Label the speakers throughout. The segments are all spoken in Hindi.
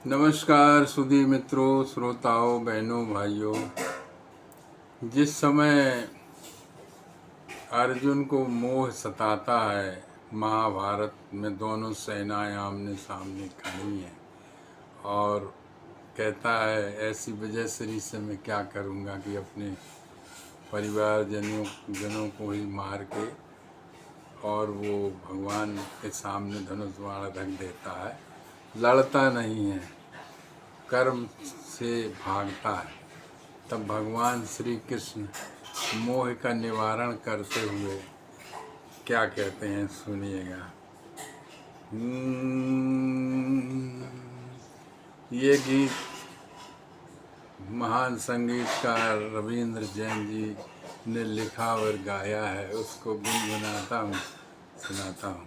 Speaker 1: नमस्कार सुधी मित्रों, श्रोताओं, बहनों, भाइयों। जिस समय अर्जुन को मोह सताता है, महाभारत में दोनों सेनाएं आमने सामने खड़ी हैं और कहता है ऐसी वजहश्री से मैं क्या करूँगा कि अपने परिवार जनों को ही मार के और वो भगवान के सामने धनुष बाण रख देता है। लड़ता नहीं है, कर्म से भागता है। तब भगवान श्री कृष्ण मोह का निवारण करते हुए क्या कहते हैं, सुनिएगा। ये गीत महान संगीतकार रविंद्र जैन जी ने लिखा और गाया है, उसको गुनगुनाता हूँ, सुनाता हूँ।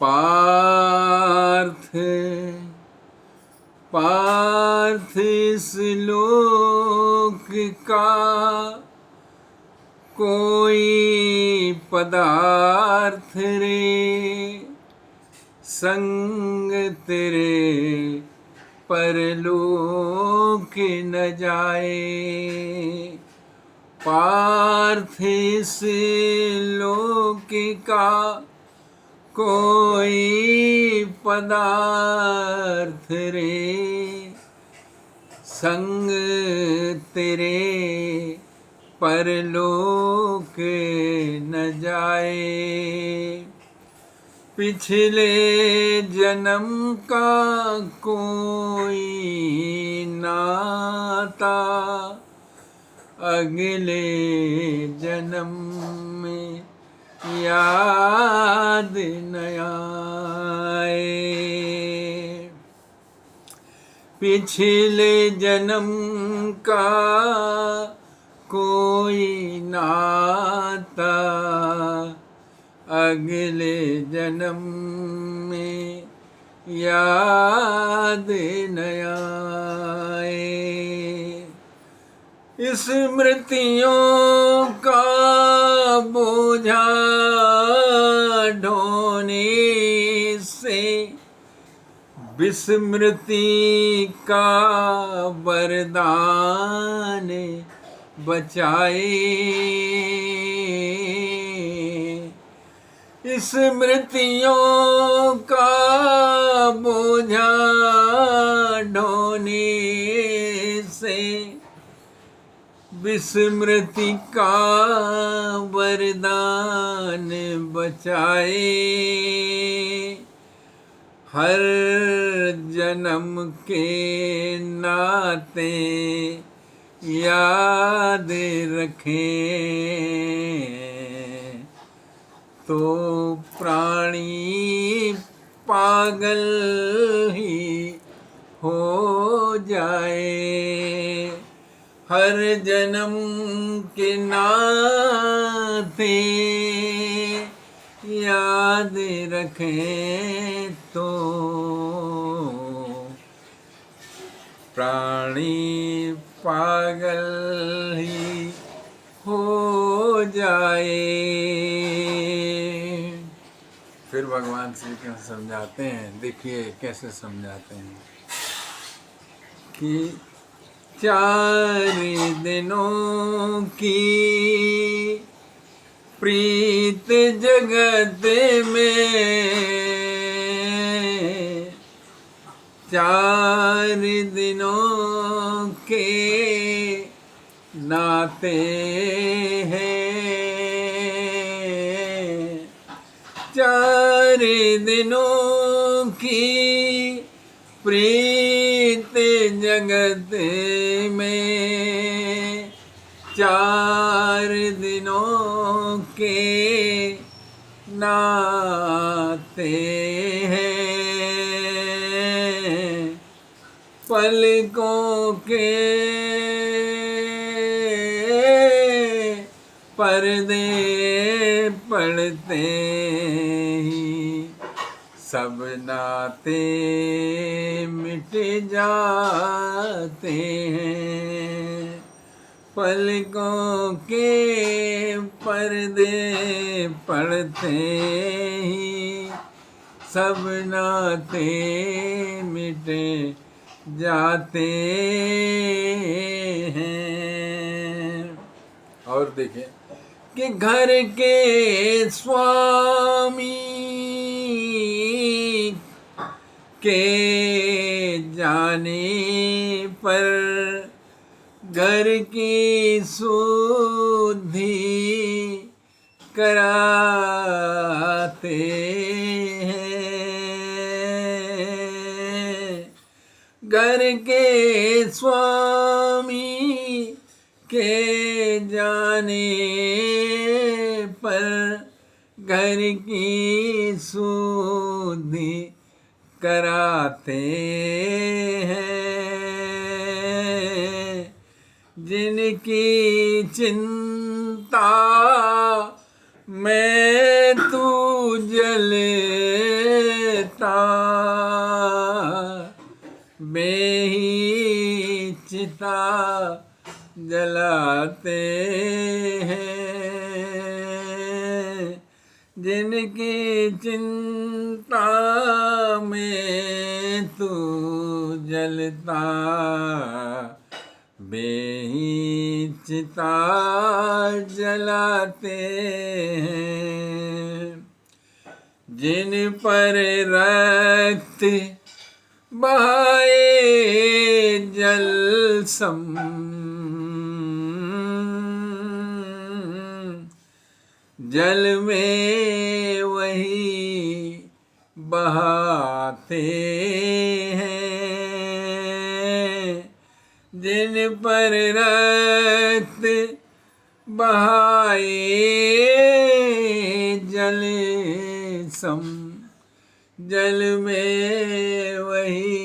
Speaker 1: पार्थ इस लोक का कोई पदार्थ रे, संग तेरे परलोक न जाए। पार्थ इस लोक का कोई पदार्थ रे, संग तेरे परलोक न जाए। पिछले जन्म का कोई नाता, अगले जन्म में याद न आए। पिछले जन्म का कोई नाता, अगले जन्म में याद न आए। स्मृतियों का बोझा ढोने से विस्मृति का वरदान बचाए। स्मृतियों का बोझा ढोने से विस्मृति का वरदान बचाए। हर जन्म के नाते याद रखें तो प्राणी पागल ही हो जाए। हर जन्म के नाते याद रखें तो प्राणी पागल ही हो जाए। फिर भगवान श्री कृष्ण समझाते हैं, देखिए कैसे समझाते हैं कि 4 दिनों की प्रीत जगत में, 4 दिनों के नाते हैं। 4 दिनों की प्रीत जगत में, 4 दिनों के नाते हैं। पलकों के पर्दे पड़ते ही सब नाते मिट जाते हैं। पलकों के पर्दे पड़ते ही सब नाते मिटे जाते हैं। और देखें कि घर के स्वामी के जाने पर घर की शुद्धि कराते हैं। घर के स्वामी के जाने पर घर की शुद्धि कराते हैं। जिनकी चिंता में तू जलता बेही चिता जलाते हैं। जिनकी चिंता में तू जलता बेही चिता जलाते हैं। जिन पर रक्त बहाए जल सम जल में वही बहाते हैं। जिन पर रक्त बहाए जल सम जल में वही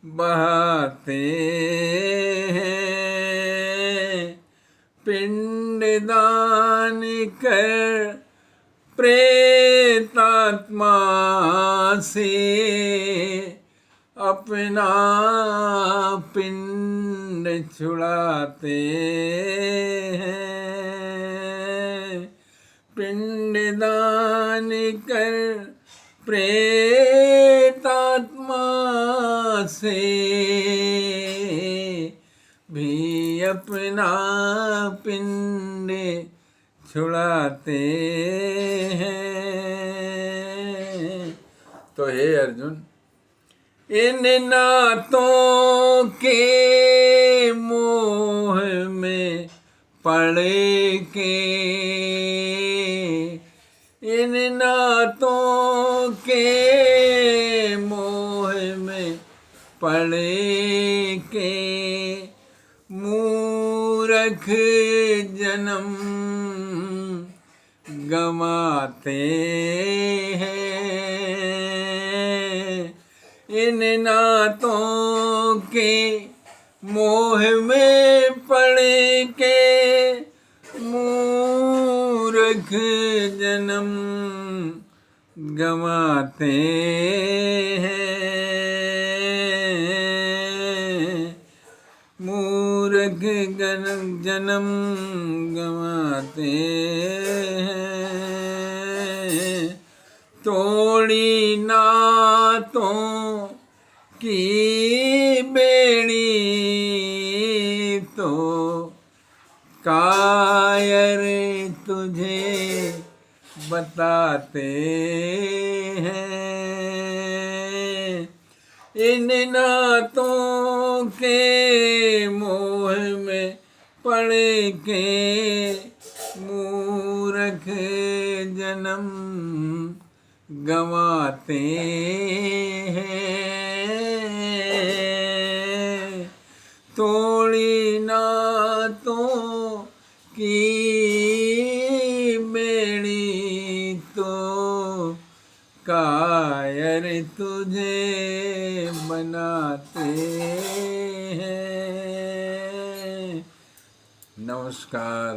Speaker 1: बहाते हैं। पिंडदान कर प्रेतात्मा से अपना पिंड छुड़ाते हैं। पिंडदान कर प्रेतात्मा से भी अपना पिंड छुड़ाते हैं। तो हे अर्जुन, इन नातों के मोह में पड़ के इन नातों के मोह में पड़ के मूर्ख जन्म गमाते हैं। इन नातों के मोह में पड़ के मूर्ख जन्म गमाते हैं। मूर्ख जन्म गमाते हैं। तोड़ी नातों की बेड़ी तो कायर तुझे बताते हैं। इन नातों के मोह में पड़ के मूर्ख जन्म गंवाते हैं। तोड़ी नातों की बेड़ी तो कायर तुझे बनाते हैं। नमस्कार।